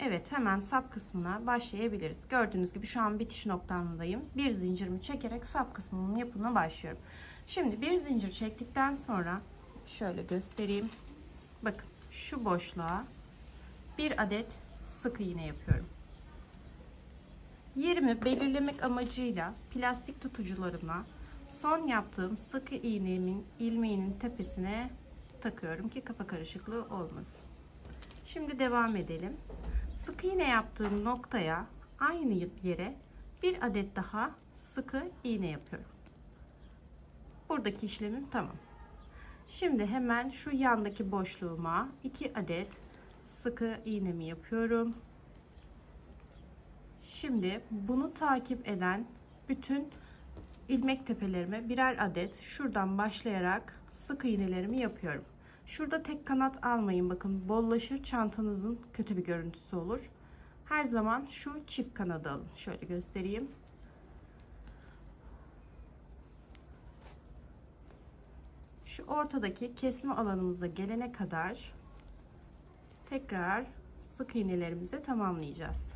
Evet, hemen sap kısmına başlayabiliriz. Gördüğünüz gibi şu an bitiş noktamdayım. Bir zincirimi çekerek sap kısmının yapımına başlıyorum. Şimdi bir zincir çektikten sonra şöyle göstereyim. Bakın şu boşluğa bir adet sık iğne yapıyorum. Yerimi belirlemek amacıyla plastik tutucularımla son yaptığım sık iğnemin ilmeğinin tepesine takıyorum ki kafa karışıklığı olmasın. Şimdi devam edelim. Sık iğne yaptığım noktaya, aynı yere bir adet daha sık iğne yapıyorum. Buradaki işlemim tamam. Şimdi hemen şu yandaki boşluğuma 2 adet sık iğnemi yapıyorum. Şimdi bunu takip eden bütün ilmek tepelerime birer adet şuradan başlayarak sık iğnelerimi yapıyorum. Şurada tek kanat almayın, bakın bollaşır, çantanızın kötü bir görüntüsü olur. Her zaman şu çift kanadı alın. Şöyle göstereyim. Şu ortadaki kesme alanımıza gelene kadar tekrar sık iğnelerimizi tamamlayacağız.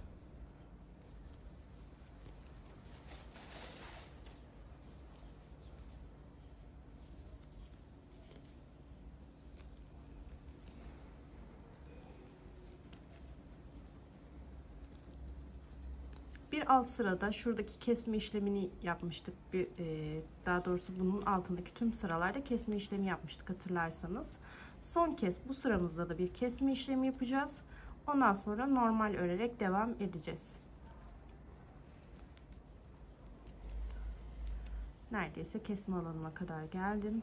Bir alt sırada şuradaki kesme işlemini yapmıştık. Daha doğrusu bunun altındaki tüm sıralarda kesme işlemi yapmıştık hatırlarsanız. Son kez bu sıramızda da bir kesme işlemi yapacağız. Ondan sonra normal örerek devam edeceğiz. Neredeyse kesme alanıma kadar geldim.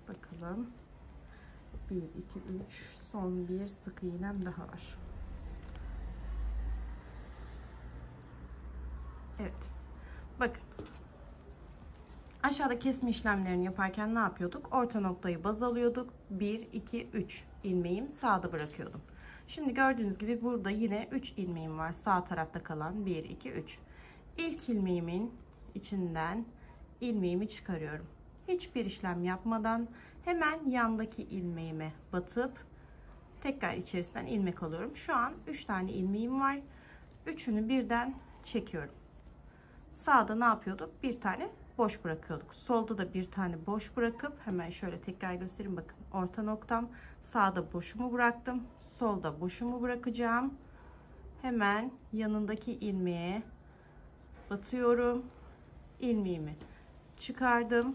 Bakalım. 1, 2, 3, son bir sık iğnem daha var. Evet. Bakın. Aşağıda kesme işlemlerini yaparken ne yapıyorduk? Orta noktayı baz alıyorduk. 1, 2, 3 ilmeğim sağda bırakıyordum. Şimdi gördüğünüz gibi burada yine 3 ilmeğim var. Sağ tarafta kalan 1, 2, 3. İlk ilmeğimin içinden ilmeğimi çıkarıyorum. Hiçbir işlem yapmadan hemen yandaki ilmeğime batıp tekrar içerisinden ilmek alıyorum. Şu an 3 tane ilmeğim var. Üçünü birden çekiyorum. Sağda ne yapıyorduk? Bir tane boş bırakıyorduk. Solda da bir tane boş bırakıp hemen şöyle tekrar göstereyim. Bakın orta noktam. Sağda boşumu bıraktım. Solda boşumu bırakacağım. Hemen yanındaki ilmeğe batıyorum. İlmeğimi çıkardım.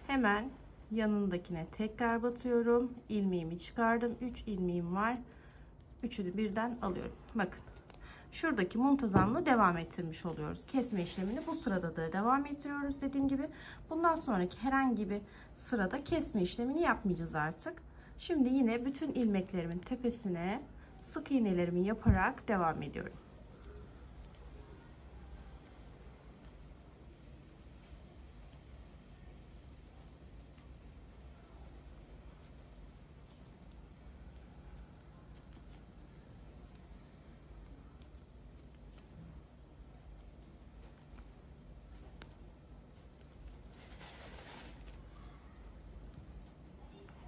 Hemen yanındakine tekrar batıyorum. İlmeğimi çıkardım. 3 ilmeğim var. Üçünü birden alıyorum. Bakın. Şuradaki muntazamlığı devam ettirmiş oluyoruz. Kesme işlemini bu sırada da devam ettiriyoruz dediğim gibi. Bundan sonraki herhangi bir sırada kesme işlemini yapmayacağız artık. Şimdi yine bütün ilmeklerimin tepesine sık iğnelerimi yaparak devam ediyorum.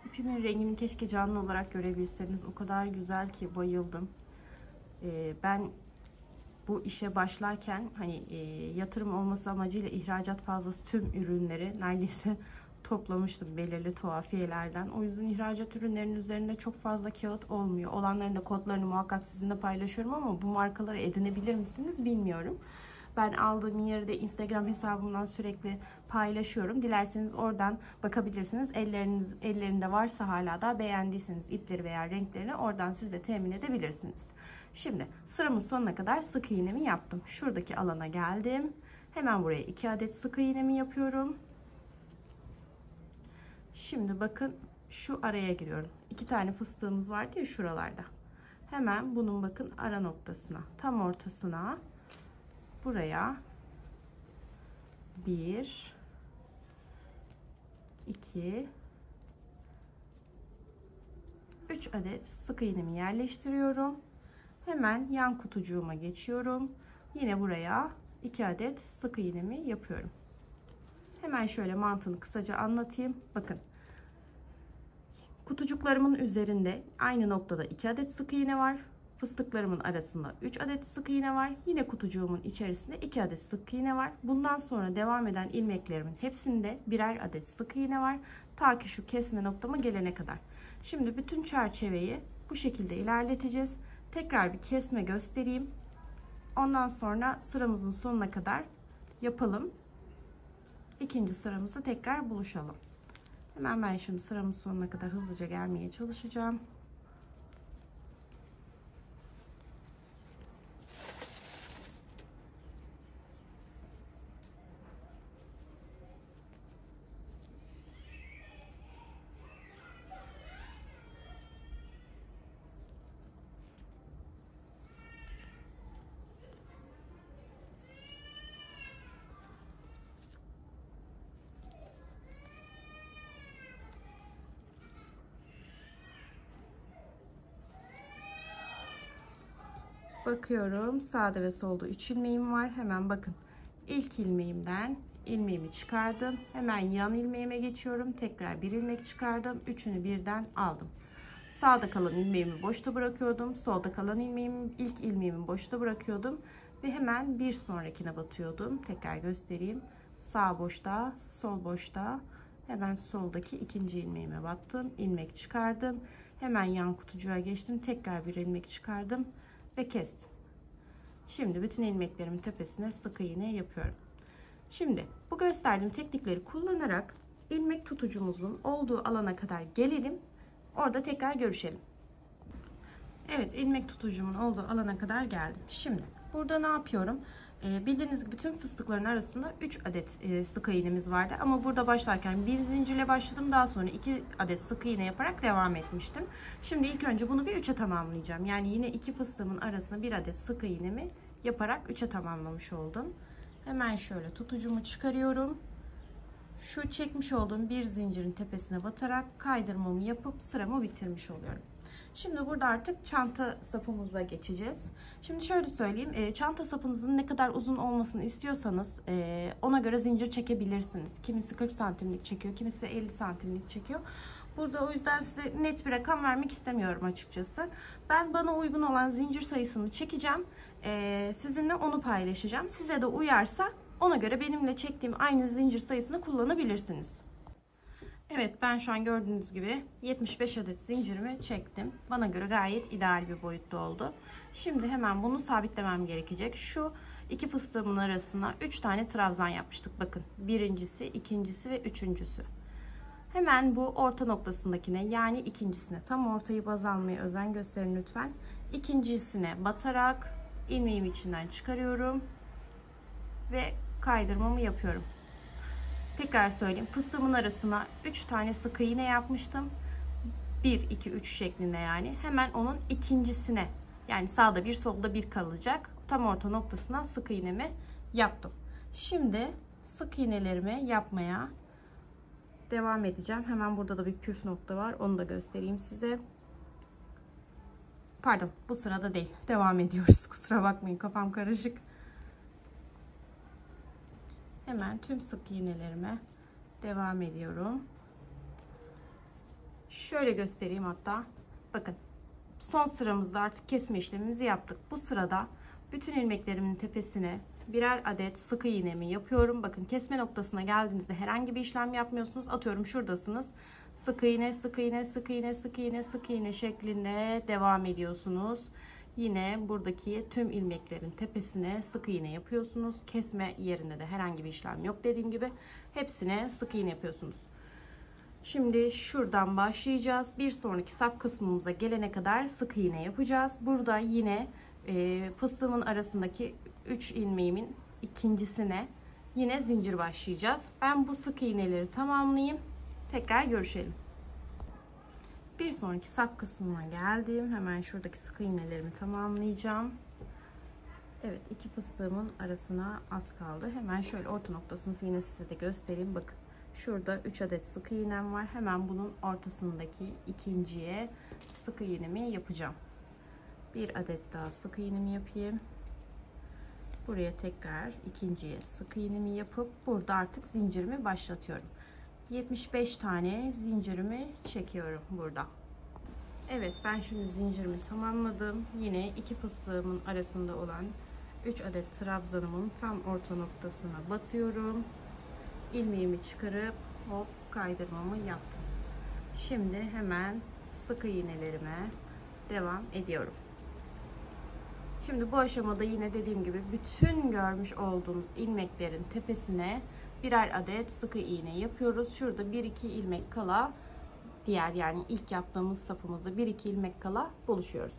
İpimin rengini keşke canlı olarak görebilseniz. O kadar güzel ki bayıldım. Ben bu işe başlarken hani yatırım olması amacıyla ihracat fazlası tüm ürünleri neredeyse toplamıştım belirli tuhafiyelerden. O yüzden ihracat ürünlerinin üzerinde çok fazla kağıt olmuyor. Olanların da kodlarını muhakkak sizinle paylaşıyorum ama bu markaları edinebilir misiniz bilmiyorum. Ben aldığım yeri de Instagram hesabımdan sürekli paylaşıyorum. Dilerseniz oradan bakabilirsiniz. Ellerinde varsa hala da beğendiyseniz ipleri veya renklerini oradan siz de temin edebilirsiniz. Şimdi sıramın sonuna kadar sık iğnemi yaptım. Şuradaki alana geldim. Hemen buraya 2 adet sık iğnemi yapıyorum. Şimdi bakın şu araya giriyorum. 2 tane fıstığımız vardı ya şuralarda. Hemen bunun bakın ara noktasına, tam ortasına buraya 1 2 3 adet sık iğnemi yerleştiriyorum. Hemen yan kutucuğuma geçiyorum. Yine buraya 2 adet sık iğnemi yapıyorum. Hemen şöyle mantığını kısaca anlatayım. Bakın Kutucuklarımın üzerinde aynı noktada 2 adet sık iğne var. Fıstıklarımın arasında 3 adet sık iğne var. Yine kutucuğumun içerisinde 2 adet sık iğne var. Bundan sonra devam eden ilmeklerimin hepsinde birer adet sık iğne var. Ta ki şu kesme noktama gelene kadar. Şimdi bütün çerçeveyi bu şekilde ilerleteceğiz. Tekrar bir kesme göstereyim. Ondan sonra sıramızın sonuna kadar yapalım. İkinci sıramızda tekrar buluşalım. Hemen ben şimdi sıramın sonuna kadar hızlıca gelmeye çalışacağım. Bakıyorum, sağda ve solda 3 ilmeğim var. Hemen bakın, ilk ilmeğimden ilmeğimi çıkardım. Hemen yan ilmeğime geçiyorum. Tekrar bir ilmek çıkardım. Üçünü birden aldım. Sağda kalan ilmeğimi boşta bırakıyordum. Solda kalan ilk ilmeğimi boşta bırakıyordum. Ve hemen bir sonrakine batıyordum. Tekrar göstereyim. Sağ boşta, sol boşta. Hemen soldaki ikinci ilmeğime battım. İlmek çıkardım. Hemen yan kutucuğa geçtim. Tekrar bir ilmek çıkardım ve kestim. Şimdi bütün ilmeklerimin tepesine sık iğne yapıyorum. Şimdi bu gösterdiğim teknikleri kullanarak ilmek tutucumuzun olduğu alana kadar gelelim. Orada tekrar görüşelim. Evet, ilmek tutucumun olduğu alana kadar geldim. Şimdi burada ne yapıyorum? Bildiğiniz gibi tüm fıstıkların arasında 3 adet sık iğnemiz vardı. Ama burada başlarken bir zincirle başladım. Daha sonra 2 adet sık iğne yaparak devam etmiştim. Şimdi ilk önce bunu bir 3'e tamamlayacağım. Yani yine 2 fıstığımın arasında 1 adet sık iğnemi yaparak 3'e tamamlamış oldum. Hemen şöyle tutucumu çıkarıyorum. Şu çekmiş olduğum bir zincirin tepesine batarak kaydırmamı yapıp sıramı bitirmiş oluyorum. Şimdi burada artık çanta sapımıza geçeceğiz. Şimdi şöyle söyleyeyim. Çanta sapınızın ne kadar uzun olmasını istiyorsanız ona göre zincir çekebilirsiniz. Kimisi 40 santimlik çekiyor, kimisi 50 santimlik çekiyor. Burada o yüzden size net bir rakam vermek istemiyorum açıkçası. Ben bana uygun olan zincir sayısını çekeceğim. Sizinle onu paylaşacağım. Size de uyarsa ona göre benimle çektiğim aynı zincir sayısını kullanabilirsiniz. Evet, ben şu an gördüğünüz gibi 75 adet zincirimi çektim. Bana göre gayet ideal bir boyutta oldu. Şimdi hemen bunu sabitlemem gerekecek. Şu iki fıstığımın arasına 3 tane trabzan yapmıştık. Bakın, birincisi, ikincisi ve üçüncüsü. Hemen bu orta noktasındakine, yani ikincisine, tam ortayı baz almaya özen gösterin lütfen. İkincisine batarak ilmeğimi içinden çıkarıyorum ve kaydırmamı yapıyorum. Tekrar söyleyeyim. Fıstığımın arasına 3 tane sık iğne yapmıştım. 1, 2, 3 şeklinde yani. Hemen onun ikincisine, yani sağda bir solda bir kalacak. Tam orta noktasına sık iğnemi yaptım. Şimdi sık iğnelerimi yapmaya devam edeceğim. Hemen burada da bir püf nokta var. Onu da göstereyim size. Pardon, bu sırada değil. Devam ediyoruz. Kusura bakmayın, kafam karışık. Hemen tüm sık iğnelerime devam ediyorum. Şöyle göstereyim hatta. Bakın, son sıramızda artık kesme işlemimizi yaptık. Bu sırada bütün ilmeklerimin tepesine birer adet sık iğnemi yapıyorum. Bakın, kesme noktasına geldiğinizde herhangi bir işlem yapmıyorsunuz. Atıyorum şuradasınız. Sık iğne, sık iğne, sık iğne, sık iğne, sık iğne şeklinde devam ediyorsunuz. Yine buradaki tüm ilmeklerin tepesine sık iğne yapıyorsunuz. Kesme yerinde de herhangi bir işlem yok dediğim gibi. Hepsine sık iğne yapıyorsunuz. Şimdi şuradan başlayacağız. Bir sonraki sap kısmımıza gelene kadar sık iğne yapacağız. Burada yine fıstığımın arasındaki 3 ilmeğimin ikincisine yine zincir başlayacağız. Ben bu sık iğneleri tamamlayayım. Tekrar görüşelim. Bir sonraki sap kısmına geldim. Hemen şuradaki sık iğnelerimi tamamlayacağım. Evet, iki fıstığımın arasına az kaldı. Hemen şöyle orta noktasını yine size de göstereyim. Bakın, şurada 3 adet sık iğnem var. Hemen bunun ortasındaki ikinciye sık iğnemi yapacağım. Bir adet daha sık iğnemi yapayım. Buraya tekrar ikinciye sık iğnemi yapıp burada artık zincirimi başlatıyorum. 75 tane zincirimi çekiyorum burada. Evet, ben şimdi zincirimi tamamladım. Yine iki fıstığımın arasında olan 3 adet trabzanımın tam orta noktasına batıyorum. İlmeğimi çıkarıp hop kaydırmamı yaptım. Şimdi hemen sık iğnelerime devam ediyorum. Şimdi bu aşamada yine dediğim gibi bütün görmüş olduğunuz ilmeklerin tepesine birer adet sık iğne yapıyoruz. Şurada 1-2 ilmek kala diğer, yani ilk yaptığımız sapımızda 1-2 ilmek kala buluşuyoruz.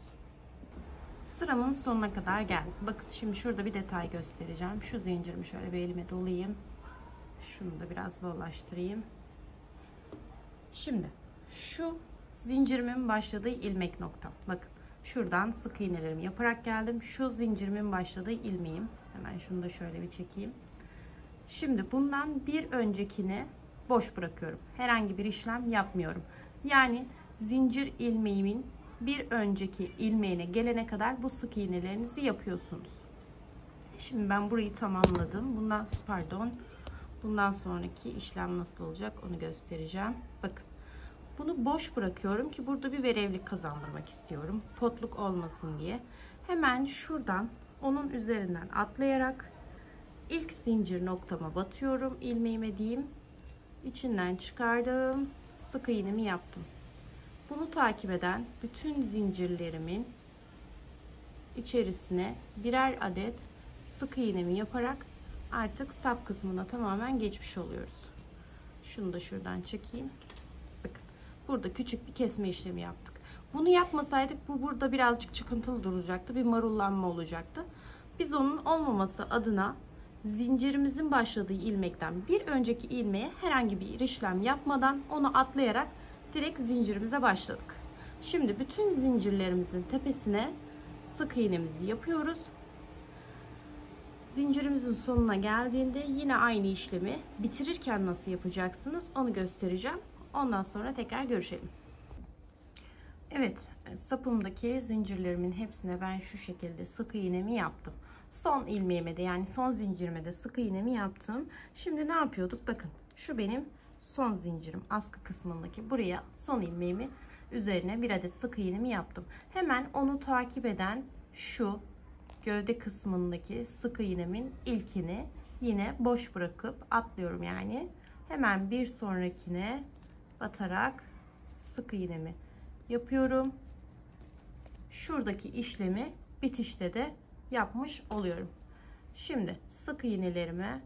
Sıramın sonuna kadar geldim. Bakın şimdi şurada bir detay göstereceğim. Şu zincirimi şöyle bir elime dolayayım. Şunu da biraz bollaştırayım. Şimdi şu zincirimin başladığı ilmek noktam. Bakın şuradan sık iğnelerimi yaparak geldim. Şu zincirimin başladığı ilmeğim. Hemen şunu da şöyle bir çekeyim. Şimdi bundan bir öncekini boş bırakıyorum. Herhangi bir işlem yapmıyorum. Yani zincir ilmeğimin bir önceki ilmeğine gelene kadar bu sık iğnelerinizi yapıyorsunuz. Şimdi ben burayı tamamladım. Bundan sonraki işlem nasıl olacak onu göstereceğim. Bakın. Bunu boş bırakıyorum ki burada bir verevlik kazandırmak istiyorum. Potluk olmasın diye. Hemen şuradan onun üzerinden atlayarak ilk zincir noktama batıyorum. İlmeğime diyeyim. İçinden çıkardım. Sık iğnemi yaptım. Bunu takip eden bütün zincirlerimin içerisine birer adet sık iğnemi yaparak artık sap kısmına tamamen geçmiş oluyoruz. Şunu da şuradan çekeyim. Bakın burada küçük bir kesme işlemi yaptık. Bunu yapmasaydık bu burada birazcık çıkıntılı duracaktı. Bir marullanma olacaktı. Biz onun olmaması adına zincirimizin başladığı ilmekten bir önceki ilmeğe herhangi bir işlem yapmadan onu atlayarak direkt zincirimize başladık. Şimdi bütün zincirlerimizin tepesine sık iğnemizi yapıyoruz. Zincirimizin sonuna geldiğinde yine aynı işlemi bitirirken nasıl yapacaksınız onu göstereceğim. Ondan sonra tekrar görüşelim. Evet, sapımdaki zincirlerimin hepsine ben şu şekilde sık iğnemi yaptım. Son ilmeğime de, yani son zincirime de sık iğnemi yaptım. Şimdi ne yapıyorduk? Bakın şu benim son zincirim, askı kısmındaki, buraya son ilmeğimi üzerine bir adet sık iğnemi yaptım. Hemen onu takip eden şu gövde kısmındaki sık iğnemin ilkini yine boş bırakıp atlıyorum, yani hemen bir sonrakine batarak sık iğnemi yapıyorum. Şuradaki işlemi bitişte de yapmış oluyorum. Şimdi sık iğnelerime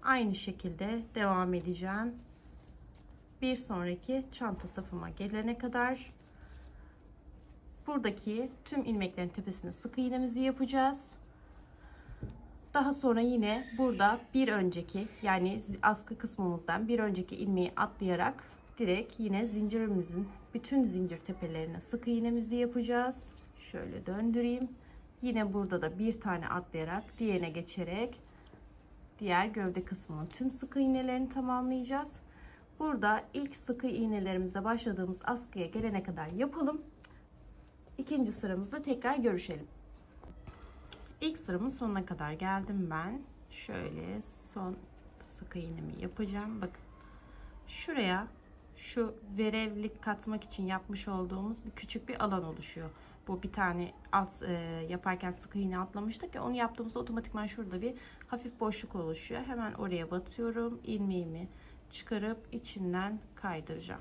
aynı şekilde devam edeceğim. Bir sonraki çanta sapıma gelene kadar buradaki tüm ilmeklerin tepesine sık iğnemizi yapacağız. Daha sonra yine burada bir önceki, yani askı kısmımızdan bir önceki ilmeği atlayarak direkt yine zincirimizin bütün zincir tepelerine sık iğnemizi yapacağız. Şöyle döndüreyim. Yine burada da bir tane atlayarak diğerine geçerek diğer gövde kısmının tüm sık iğnelerini tamamlayacağız. Burada ilk sık iğnelerimize başladığımız askıya gelene kadar yapalım. İkinci sıramızda tekrar görüşelim. İlk sıramın sonuna kadar geldim ben. Şöyle son sık iğnemi yapacağım. Bakın şuraya şu verevlik katmak için yapmış olduğumuz bir küçük bir alan oluşuyor. Bu bir tane yaparken sık iğne atlamıştık ya, onu yaptığımızda otomatikman şurada bir hafif boşluk oluşuyor. Hemen oraya batıyorum. İlmeğimi çıkarıp içinden kaydıracağım.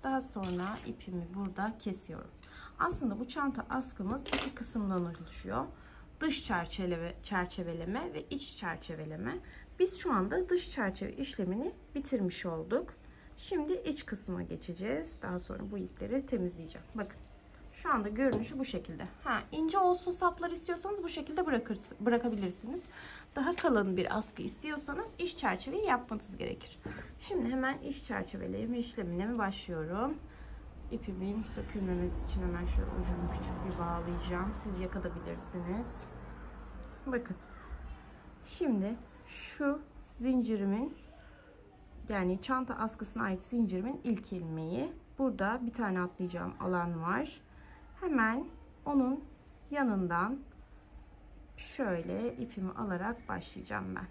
Daha sonra ipimi burada kesiyorum. Aslında bu çanta askımız iki kısımdan oluşuyor. Dış çerçeveleme ve iç çerçeveleme. Biz şu anda dış çerçeve işlemini bitirmiş olduk. Şimdi iç kısma geçeceğiz. Daha sonra bu ipleri temizleyeceğim. Bakın şu anda görünüşü bu şekilde. İnce olsun saplar istiyorsanız bu şekilde bırakabilirsiniz. Daha kalın bir askı istiyorsanız iç çerçeveyi yapmanız gerekir. Şimdi hemen iç çerçeveleme işlemine başlıyorum. İpimin sökülmemesi için hemen şöyle ucunu küçük bir bağlayacağım. Siz yakabilirsiniz. Bakın. Şimdi şu zincirimin, yani çanta askısına ait zincirimin ilk ilmeği. Burada bir tane atlayacağım alan var. Hemen onun yanından şöyle ipimi alarak başlayacağım ben.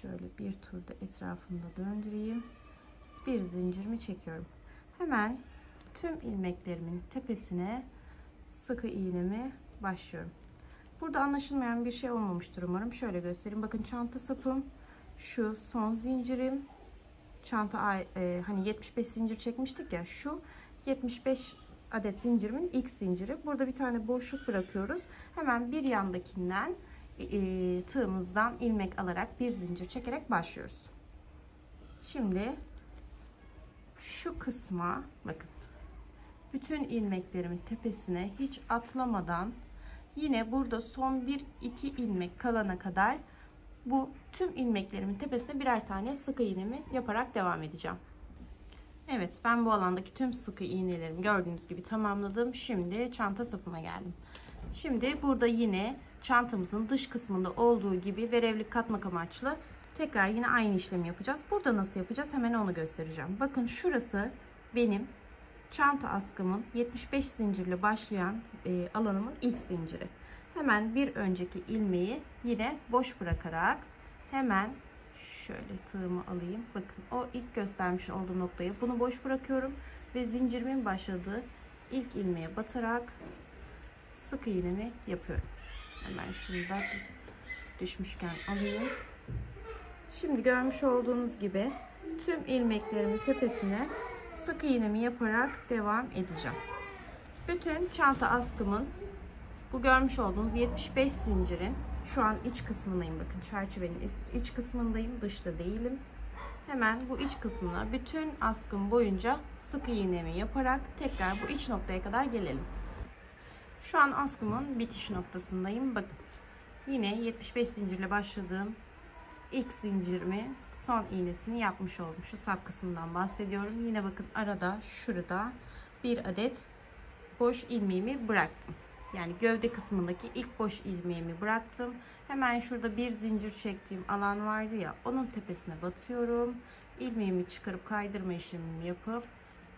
Şöyle bir turda etrafında döndüreyim. Bir zincirimi çekiyorum. Hemen tüm ilmeklerimin tepesine sıkı iğnemi başlıyorum. Burada anlaşılmayan bir şey olmamıştır umarım. Şöyle göstereyim. Bakın çanta sapım, şu son zincirim. Çanta hani 75 zincir çekmiştik ya, şu 75 adet zincirimin ilk zinciri. Burada bir tane boşluk bırakıyoruz. Hemen bir yandakinden tığımızdan ilmek alarak bir zincir çekerek başlıyoruz. Şimdi şu kısma bakın, bütün ilmeklerimin tepesine hiç atlamadan yine burada son 1-2 ilmek kalana kadar bu tüm ilmeklerimin tepesine birer tane sık iğnemi yaparak devam edeceğim. Evet, ben bu alandaki tüm sık iğnelerimi gördüğünüz gibi tamamladım. Şimdi çanta sapıma geldim. Şimdi burada yine çantamızın dış kısmında olduğu gibi verevlik katmak amaçlı tekrar yine aynı işlemi yapacağız. Burada nasıl yapacağız? Hemen onu göstereceğim. Bakın şurası benim çanta askımın 75 zincirle başlayan alanımın ilk zinciri. Hemen bir önceki ilmeği yine boş bırakarak hemen şöyle tığımı alayım. Bakın o ilk göstermiş olduğum noktayı bunu boş bırakıyorum ve zincirimin başladığı ilk ilmeğe batarak sık iğnemi yapıyorum. Hemen şunu da düşmüşken alayım. Şimdi görmüş olduğunuz gibi tüm ilmeklerimin tepesine sık iğnemi yaparak devam edeceğim. Bütün çanta askımın bu görmüş olduğunuz 75 zincirin şu an iç kısmındayım. Bakın çerçevenin iç kısmındayım, dışta değilim. Hemen bu iç kısmına bütün askım boyunca sık iğnemi yaparak tekrar bu iç noktaya kadar gelelim. Şu an askımın bitiş noktasındayım. Bakın yine 75 zincirle başladığım ilk zincirimi son iğnesini yapmış oldum. Şu sap kısmından bahsediyorum. Yine bakın arada şurada bir adet boş ilmeğimi bıraktım. Yani gövde kısmındaki ilk boş ilmeğimi bıraktım. Hemen şurada bir zincir çektiğim alan vardı ya, onun tepesine batıyorum. İlmeğimi çıkarıp kaydırma işlemimi yapıp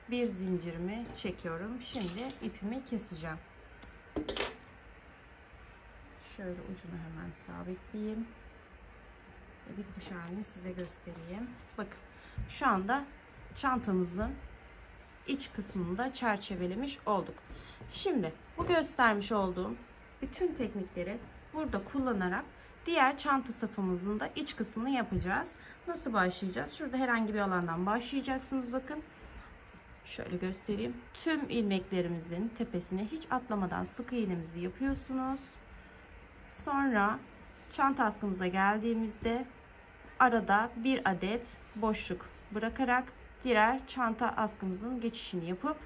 bir zincirimi çekiyorum. Şimdi ipimi keseceğim. Şöyle ucunu hemen sabitleyeyim. Bitmiş halini size göstereyim. Bakın şu anda çantamızın iç kısmını da çerçevelemiş olduk. Şimdi bu göstermiş olduğum bütün teknikleri burada kullanarak diğer çanta sapımızın da iç kısmını yapacağız. Nasıl başlayacağız? Şurada herhangi bir alandan başlayacaksınız. Bakın şöyle göstereyim. Tüm ilmeklerimizin tepesine hiç atlamadan sık iğnemizi yapıyorsunuz. Sonra çanta askımıza geldiğimizde arada bir adet boşluk bırakarak diğer çanta askımızın geçişini yapıp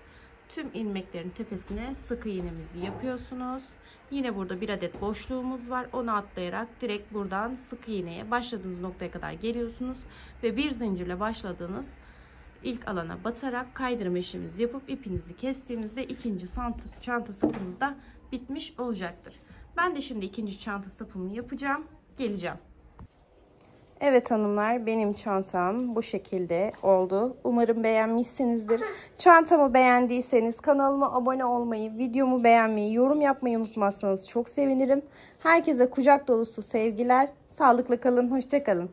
tüm ilmeklerin tepesine sık iğnemizi yapıyorsunuz. Yine burada bir adet boşluğumuz var. Onu atlayarak direkt buradan sık iğneye başladığınız noktaya kadar geliyorsunuz ve bir zincirle başladığınız ilk alana batarak kaydırma işleminizi yapıp ipinizi kestiğinizde ikinci çanta sapımız da bitmiş olacaktır. Ben de şimdi ikinci çanta sapımı yapacağım. Geleceğim. Evet hanımlar, benim çantam bu şekilde oldu. Umarım beğenmişsinizdir. Çantamı beğendiyseniz kanalıma abone olmayı, videomu beğenmeyi, yorum yapmayı unutmazsanız çok sevinirim. Herkese kucak dolusu sevgiler. Sağlıkla kalın, hoşça kalın.